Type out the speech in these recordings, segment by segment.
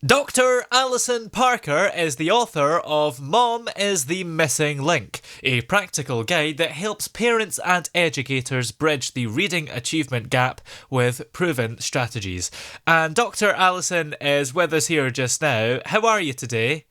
Dr. Alison Parker is the author of Mom is the Missing Link, a practical guide that helps parents and educators bridge the reading achievement gap with proven strategies. And Dr. Alison is with us here just now. How are you today?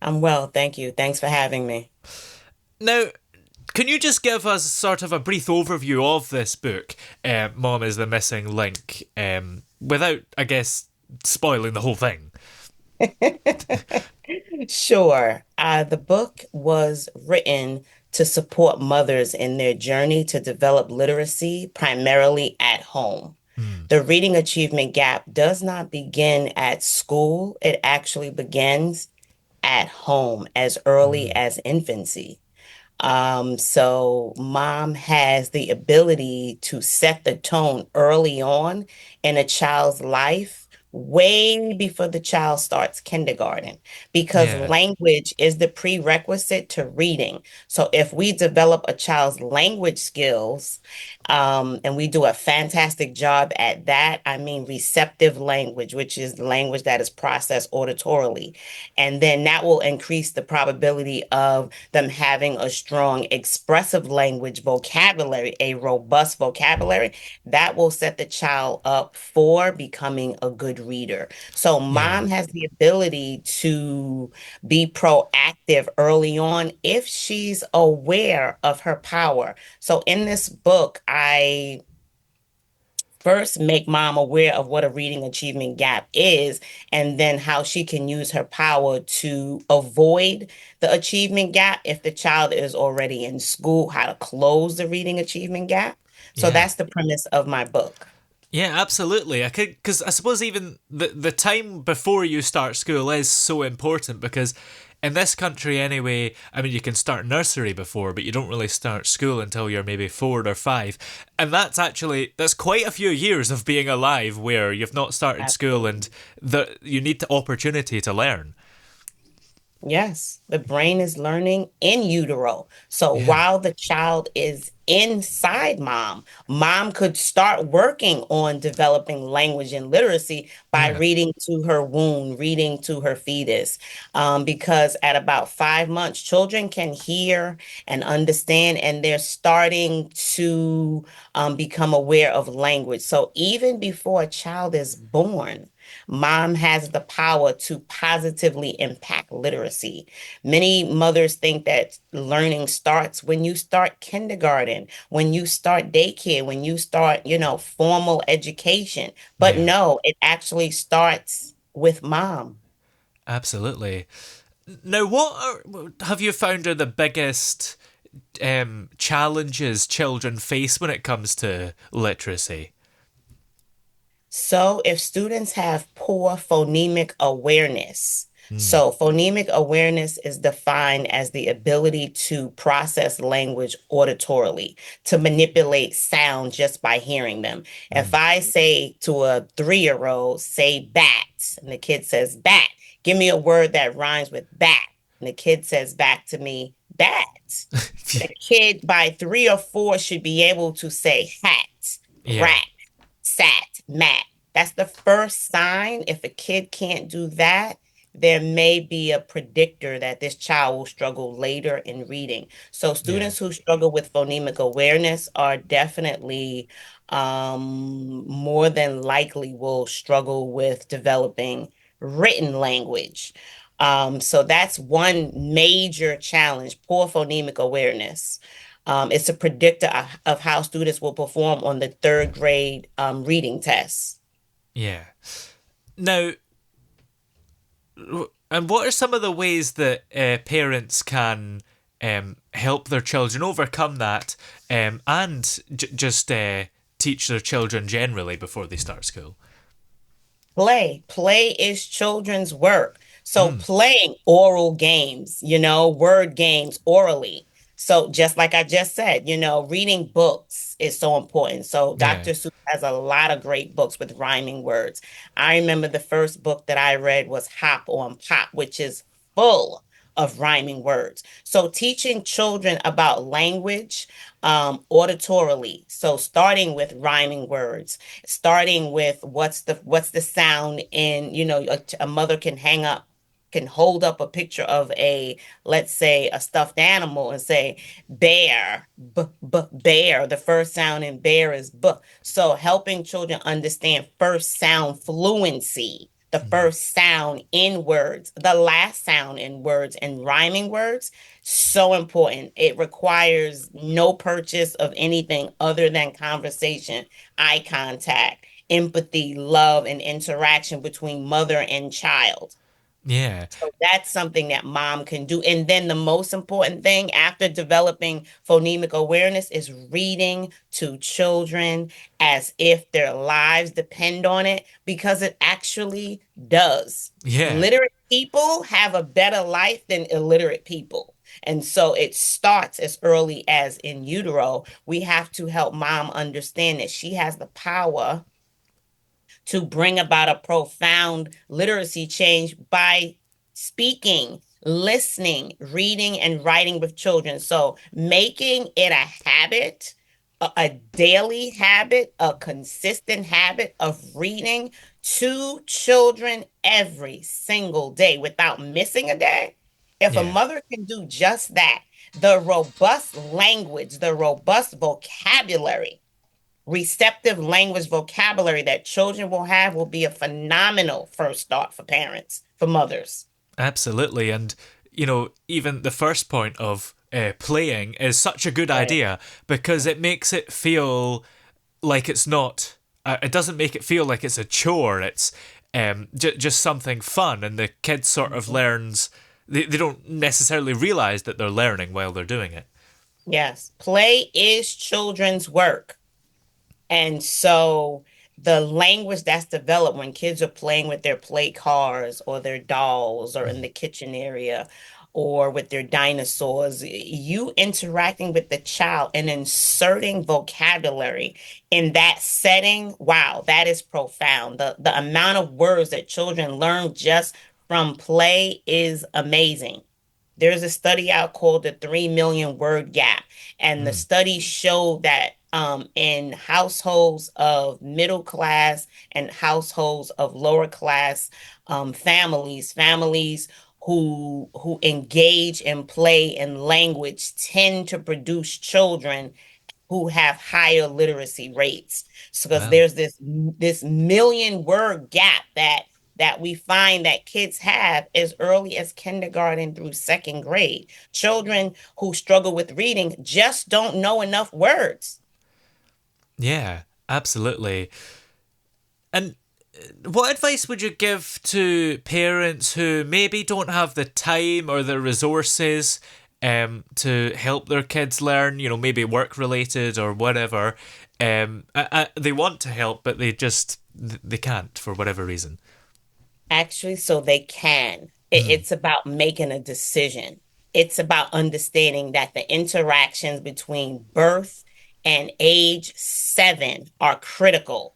I'm well, thank you. Thanks for having me. Now, can you just give us sort of a brief overview of this book, Mom is the Missing Link, without, I guess, spoiling the whole thing? Sure. The book was written to support mothers in their journey to develop literacy primarily at home. Hmm. The reading achievement gap does not begin at school, it actually begins at home as early Hmm. as infancy. So mom has the ability to set the tone early on in a child's life, way before the child starts kindergarten, because Yeah. language is the prerequisite to reading. So if we develop a child's language skills, and we do a fantastic job at that, I mean receptive language, which is language that is processed auditorily, and then that will increase the probability of them having a strong expressive language vocabulary, a robust vocabulary that will set the child up for becoming a good reader. So, Yeah. mom has the ability to be proactive early on if she's aware of her power. So, in this book, I first make mom aware of what a reading achievement gap is, and then how she can use her power to avoid the achievement gap if the child is already in school, how to close the reading achievement gap. So Yeah. that's the premise of my book. Yeah, absolutely. I could, because I suppose even the time before you start school is so important because in this country anyway, I mean you can start nursery before, but you don't really start school until you're maybe 4 or 5, and that's quite a few years of being alive where you've not started school and Absolutely. you need the opportunity to learn. Yes, the brain is learning in utero. So Yeah. while the child is inside mom, mom could start working on developing language and literacy by Yeah. reading to her womb, reading to her fetus. Because at about 5 months, children can hear and understand, and they're starting to become aware of language. So even before a child is born, mom has the power to positively impact literacy. Many mothers think that learning starts when you start kindergarten, when you start daycare, when you start, formal education. But Yeah. no, it actually starts with mom. Absolutely. Now, have you found are the biggest challenges children face when it comes to literacy? So, if students have poor phonemic awareness, Mm. so phonemic awareness is defined as the ability to process language auditorily, to manipulate sound just by hearing them. If Mm. I say to a 3-year-old, say bat, and the kid says bat, give me a word that rhymes with bat. And the kid says back to me, bat. The kid by 3 or 4 should be able to say hat, Yeah. rat, sat, mat. That's the first sign. If a kid can't do that, there may be a predictor that this child will struggle later in reading. So, Yeah. students who struggle with phonemic awareness are definitely more than likely will struggle with developing written language. So that's one major challenge, poor phonemic awareness. It's a predictor of how students will perform on the third grade reading tests. Yeah. Now, and what are some of the ways that parents can help their children overcome that and just teach their children generally before they start school? Play is children's work. So Mm. playing oral games, word games orally. So just like I just said, reading books is so important. So Yeah. Dr. Seuss has a lot of great books with rhyming words. I remember the first book that I read was Hop on Pop, which is full of rhyming words. So teaching children about language auditorily. So starting with rhyming words, starting with what's the sound in, a mother can hold up a picture of a, let's say, a stuffed animal and say bear, bear. The first sound in bear is b. So helping children understand first sound fluency, the Mm. first sound in words, the last sound in words, and rhyming words, so important. It requires no purchase of anything other than conversation, eye contact, empathy, love, and interaction between mother and child. Yeah. So that's something that mom can do. And then the most important thing after developing phonemic awareness is reading to children as if their lives depend on it, because it actually does. Yeah. Literate people have a better life than illiterate people. And so it starts as early as in utero. We have to help mom understand that she has the power to bring about a profound literacy change by speaking, listening, reading, and writing with children. So making it a habit, a daily habit, a consistent habit of reading to children every single day without missing a day. If a Yeah. mother can do just that, the robust language, the robust vocabulary, receptive language vocabulary that children will have will be a phenomenal first start for parents, for mothers. Absolutely. And, even the first point of playing is such a good Right. idea because it makes it feel like it's not, it doesn't make it feel like it's a chore. It's just something fun. And the kid sort of Mhm. learns, they don't necessarily realize that they're learning while they're doing it. Yes, play is children's work. And so the language that's developed when kids are playing with their play cars or their dolls or in Mm. the kitchen area or with their dinosaurs, you interacting with the child and inserting vocabulary in that setting, wow, that is profound. The amount of words that children learn just from play is amazing. There's a study out called the 3 million word gap. And the Mm. study showed that in households of middle class and households of lower class families who engage and play in language tend to produce children who have higher literacy rates. So because Wow. there's this million word gap that we find that kids have as early as kindergarten through second grade. Children who struggle with reading just don't know enough words. Yeah, absolutely. And what advice would you give to parents who maybe don't have the time or the resources to help their kids learn, maybe work related or whatever? They want to help, but they can't for whatever reason. Actually, so they can. Mm. It's about making a decision. It's about understanding that the interactions between birth and age 7 are critical.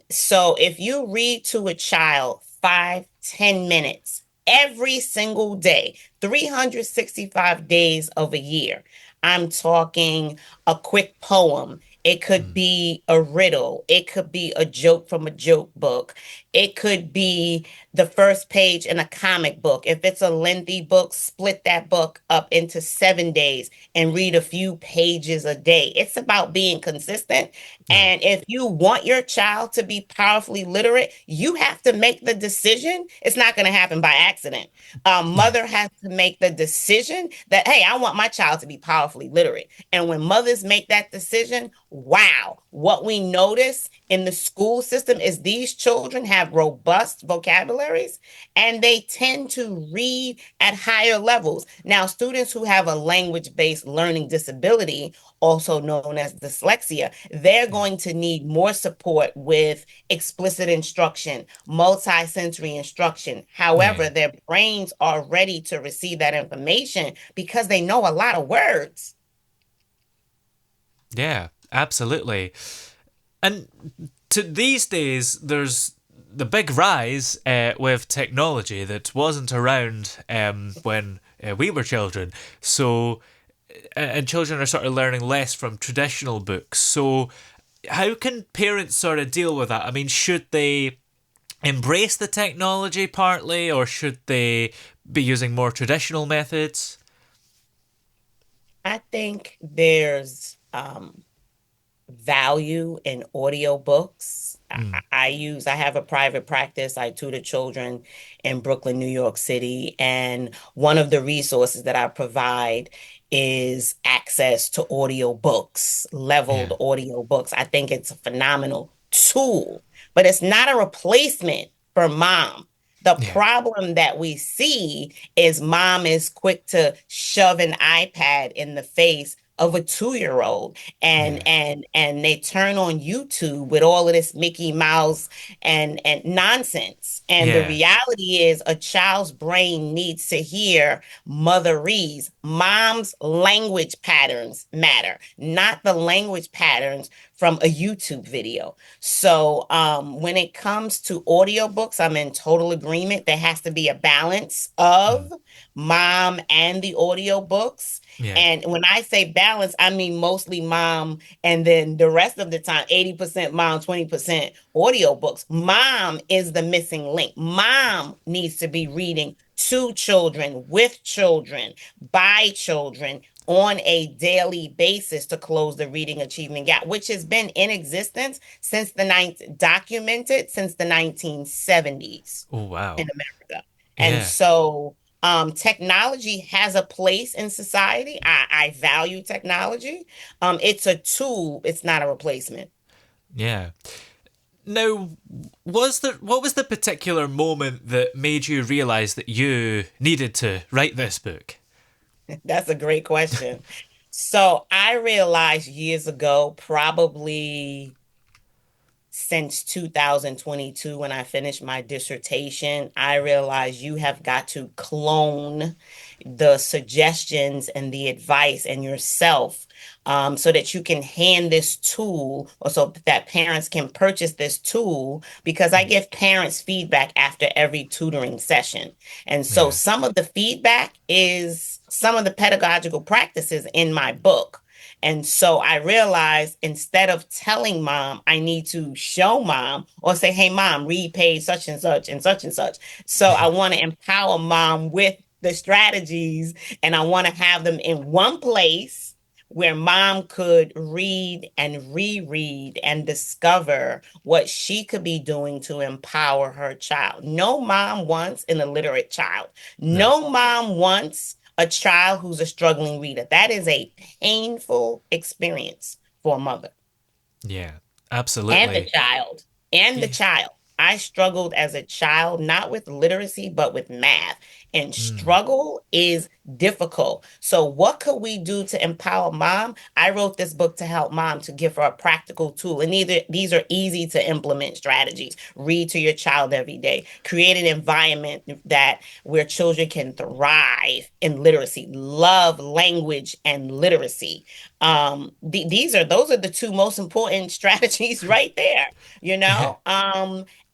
So if you read to a child 5, 10 minutes every single day, 365 days of a year, I'm talking a quick poem. It could Mm. be a riddle. It could be a joke from a joke book. It could be the first page in a comic book. If it's a lengthy book, split that book up into 7 days and read a few pages a day. It's about being consistent, Yeah. and if you want your child to be powerfully literate, you have to make the decision. It's not going to happen by accident. A Yeah. mother has to make the decision that, hey, I want my child to be powerfully literate. And when mothers make that decision, wow, what we notice in the school system is these children have robust vocabularies and they tend to read at higher levels. Now, students who have a language based learning disability, also known as dyslexia, they're Yeah. going to need more support with explicit instruction, multi-sensory instruction. Yeah. However, their brains are ready to receive that information because they know a lot of words. Yeah. Absolutely. And to these days, there's the big rise with technology that wasn't around when we were children. So, and children are sort of learning less from traditional books. So, how can parents sort of deal with that? I mean, should they embrace the technology partly, or should they be using more traditional methods? I think there's value in audiobooks. Mm, I have a private practice. I tutor children in Brooklyn, New York City. And one of the resources that I provide is access to audiobooks, yeah, leveled audiobooks. I think it's a phenomenal tool, but it's not a replacement for mom. The yeah, problem that we see is mom is quick to shove an iPad in the face of a 2-year-old and yeah, they turn on YouTube with all of this Mickey Mouse and nonsense. And the yeah, reality is a child's brain needs to hear motherese. Mom's language patterns matter, not the language patterns from a YouTube video. So when it comes to audiobooks, I'm in total agreement. There has to be a balance mm, of mom and the audiobooks. yeah, And when I say balance, I mean mostly mom, and then the rest of the time, 80% mom, 20% audiobooks. Mom is the missing link. Mom needs to be reading to children, with children, by children on a daily basis to close the reading achievement gap, which has been in existence since documented since the 1970s oh in wow, America. And yeah, so technology has a place in society. I value technology. It's a tool, it's not a replacement. yeah. Now, what was the particular moment that made you realize that you needed to write this book? That's a great question. So I realized years ago, probably since 2022, when I finished my dissertation, I realized you have got to clone the suggestions and the advice and yourself, so that you can hand this tool, or so that parents can purchase this tool, because I Mm, give parents feedback after every tutoring session. And so yeah, some of the feedback is some of the pedagogical practices in my book. And so I realized, instead of telling mom, I need to show mom or say, hey, mom, read page such and such and such and such. So I want to empower mom with the strategies, and I want to have them in one place where mom could read and reread and discover what she could be doing to empower her child. No mom wants an illiterate child. no, No mom wants a child who's a struggling reader. That is a painful experience for a mother yeah, and the absolutely, child and the yeah, child. I struggled as a child, not with literacy, but with math. And mm, struggle is difficult. So, what could we do to empower mom? I wrote this book to help mom, to give her a practical tool. And these are easy to implement strategies. Read to your child every day. Create an environment that where children can thrive in literacy, love language and literacy. These are those are the two most important strategies right there, you yeah, know.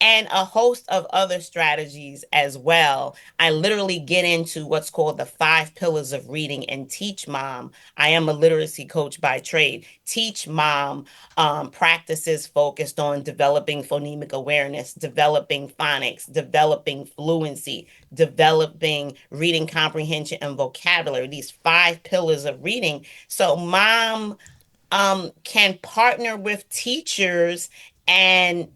And a host of other strategies as well. I literally get into what's called the 5 pillars of reading and teach mom. I am a literacy coach by trade. Teach mom practices focused on developing phonemic awareness, developing phonics, developing fluency, developing reading comprehension and vocabulary. These 5 pillars of reading, so mom can partner with teachers and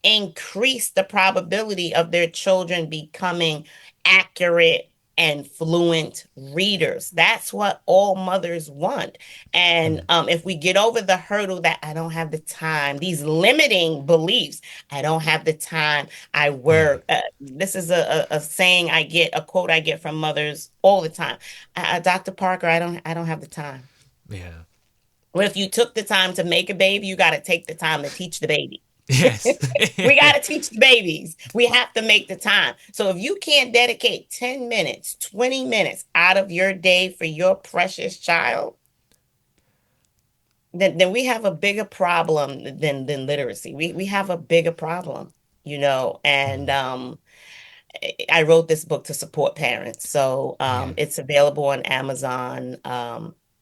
increase the probability of their children becoming accurate and fluent readers. That's what all mothers want. And mm, if we get over the hurdle that I don't have the time, these limiting beliefs, I don't have the time, I yeah, work. This is a saying I get, a quote I get from mothers all the time. Dr. Parker, I don't have the time. yeah, Well, if you took the time to make a baby, you got to take the time to teach the baby. yes, We got to teach the babies. We have to make the time. So if you can't dedicate 10 minutes, 20 minutes out of your day for your precious child, then we have a bigger problem than literacy. We have a bigger problem. and Mm, I wrote this book to support parents. So yeah. it's available on Amazon.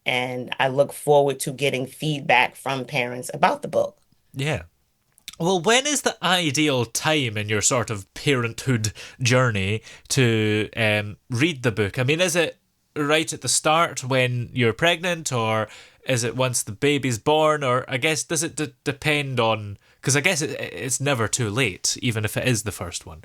And I look forward to getting feedback from parents about the book. Yeah. Well, when is the ideal time in your sort of parenthood journey to read the book? I mean, is it right at the start when you're pregnant, or is it once the baby's born, or I guess does it depend on? Because I guess it's never too late, even if it is the first one.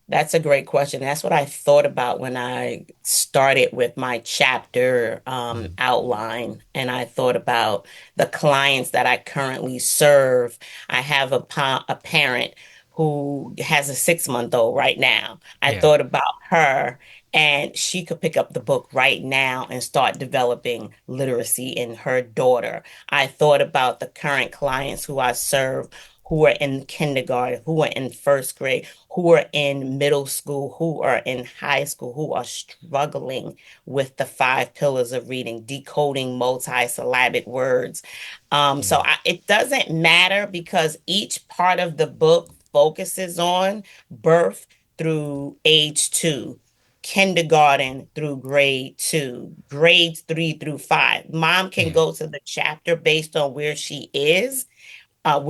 That's a great question. That's what I thought about when I started with my chapter Mm, outline. And I thought about the clients that I currently serve. I have a parent who has a 6 month old right now. I yeah, thought about her, and she could pick up the book right now and start developing literacy in her daughter. I thought about the current clients who I serve, who are in kindergarten, who are in first grade, who are in middle school, who are in high school, who are struggling with the five pillars of reading, decoding multi-syllabic words. So mm, it doesn't matter because each part of the book focuses on birth through age 2, kindergarten through grade 2, grades 3 through 5. Mom can yeah. go to the chapter based on where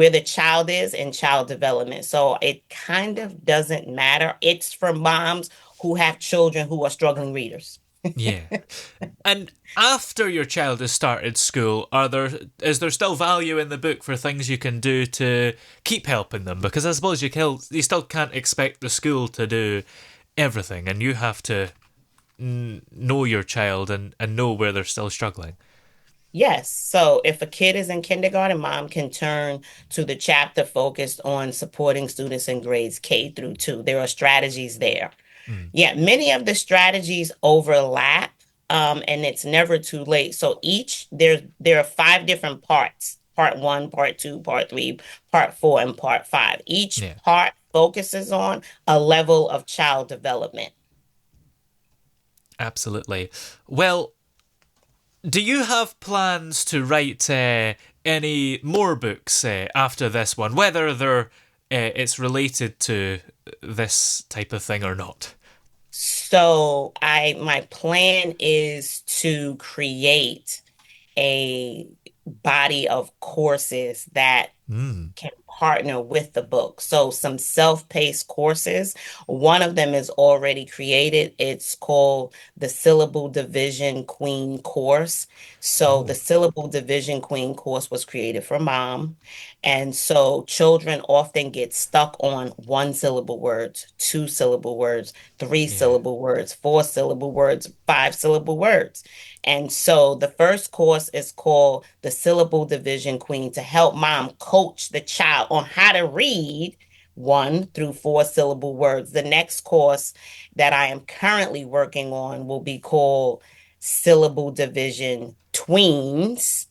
the child is in child development. So it kind of doesn't matter. It's for moms who have children who are struggling readers. Yeah. And after your child has started school, are there is there still value in the book for things you can do to keep helping them? Because I suppose you still can't expect the school to do everything, and you have to know your child and know where they're still struggling. Yes. So if a kid is in kindergarten, mom can turn to the chapter focused on supporting students in grades K through 2. There are strategies there. Mm, Yeah, many of the strategies overlap, and it's never too late. So there are 5 different parts: part 1, part 2, part 3, part 4, and part 5. Each yeah, part focuses on a level of child development. absolutely. Well, do you have plans to write any more books after this one, whether it's related to this type of thing or not? So my plan is to create a body of courses that Mm. can partner with the book. So some self-paced courses. One of them is already created. It's called the Syllable Division Queen course. So the Oh, Syllable Division Queen course was created for mom. And so children often get stuck on one syllable words, two syllable words, three yeah. syllable words, four syllable words, five syllable words. And so the first course is called the Syllable Division Queen to help mom coach the child on how to read 1 through 4 syllable words. The next course that I am currently working on will be called Syllable Division Tweens.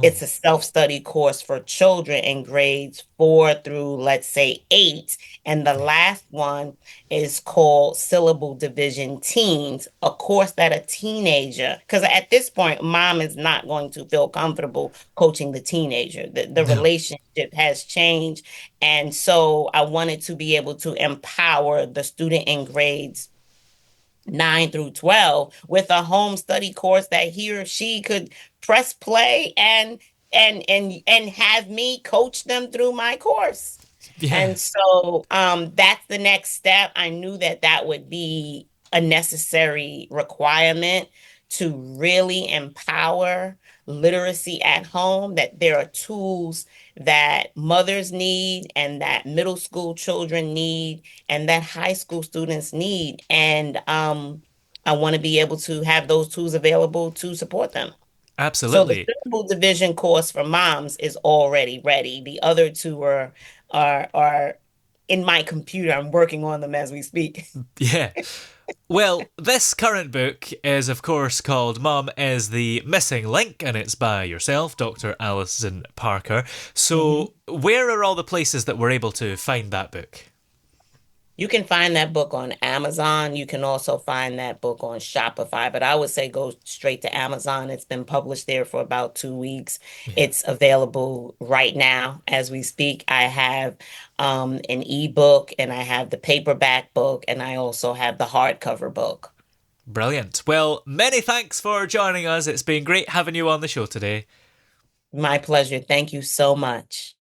It's Oh, a self-study course for children in grades 4 through, let's say, 8. And the yeah. last one is called Syllable Division Teens, a course that a teenager, because at this point, mom is not going to feel comfortable coaching the teenager. The No. relationship has changed. And so I wanted to be able to empower the student in grades 9 through 12 with a home study course that he or she could press play and have me coach them through my course. Yeah. And so that's the next step. I knew that that would be a necessary requirement to really empower literacy at home, that there are tools that mothers need and that middle school children need and that high school students need. And I want to be able to have those tools available to support them. So the Absolutely. simple division course for moms is already ready. The other two are in my computer. I'm working on them as we speak. Yeah. Well, this current book is, of course, called Mum is the Missing Link, and it's by yourself, Dr. Alison Parker. Mhm. So, where are all the places that we're able to find that book? You can find that book on Amazon. You can also find that book on Shopify, but I would say go straight to Amazon. It's been published there for about 2 weeks. Yeah. It's available right now as we speak. I have an ebook and I have the paperback book and I also have the hardcover book. Brilliant. Well, many thanks for joining us. It's been great having you on the show today. My pleasure. Thank you so much.